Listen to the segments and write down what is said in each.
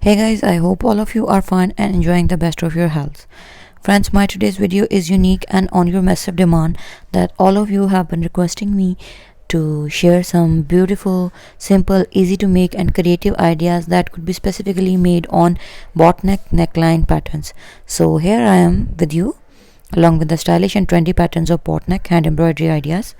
Hey guys, I hope all of you are fine and enjoying the best of your health. Friends, my today's video is unique and on your massive demand that all of you have been requesting me to share some beautiful, simple, easy to make and creative ideas that could be specifically made on bot neckline patterns. So here I am with you along with the stylish and trendy patterns of bot neck hand embroidery ideas.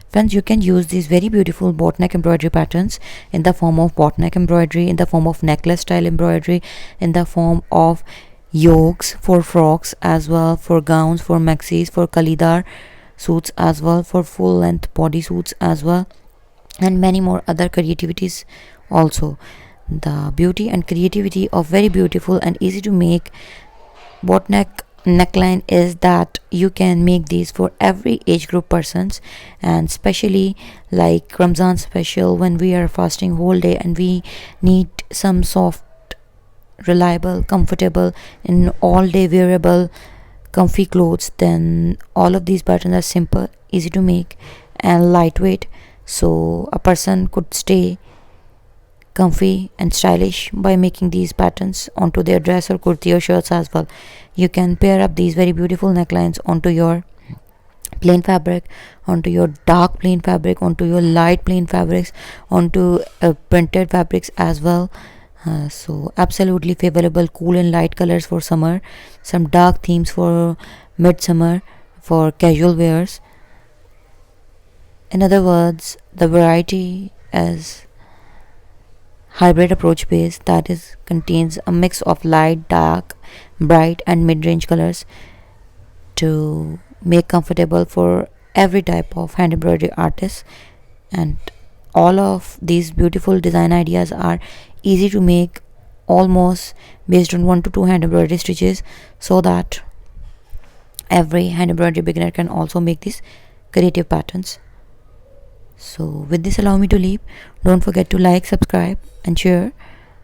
Friends, you can use these very beautiful bot neck embroidery patterns in the form of bot neck embroidery, in the form of necklace style embroidery, in the form of yokes for frocks as well, for gowns, for maxis, for kalidar suits as well, for full length body suits as well, and many more other creativities also. The beauty and creativity of very beautiful and easy to make bot neck neckline is that you can make these for every age group persons, and especially like Ramzan special when we are fasting whole day and we need some soft, reliable, comfortable in all day wearable comfy clothes, then all of these patterns are simple, easy to make and lightweight, so a person could stay comfy and stylish by making these patterns onto their dress or kurti or shirts as well. You can pair up these very beautiful necklines onto your plain fabric, onto your dark plain fabric, onto your light plain fabrics, onto printed fabrics as well. So absolutely favorable cool and light colors for summer, some dark themes for midsummer, for casual wears. In other words, the variety is hybrid approach base, that is contains a mix of light, dark, bright and mid-range colors to make comfortable for every type of hand embroidery artist. And all of these beautiful design ideas are easy to make, almost based on 1 to 2 hand embroidery stitches, so that every hand embroidery beginner can also make these creative patterns. So with this, allow me to leave. Don't forget to like, subscribe and share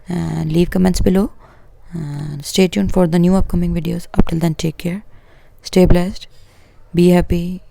and leave comments below, and stay tuned for the new upcoming videos. Up till then, take care, stay blessed, be happy,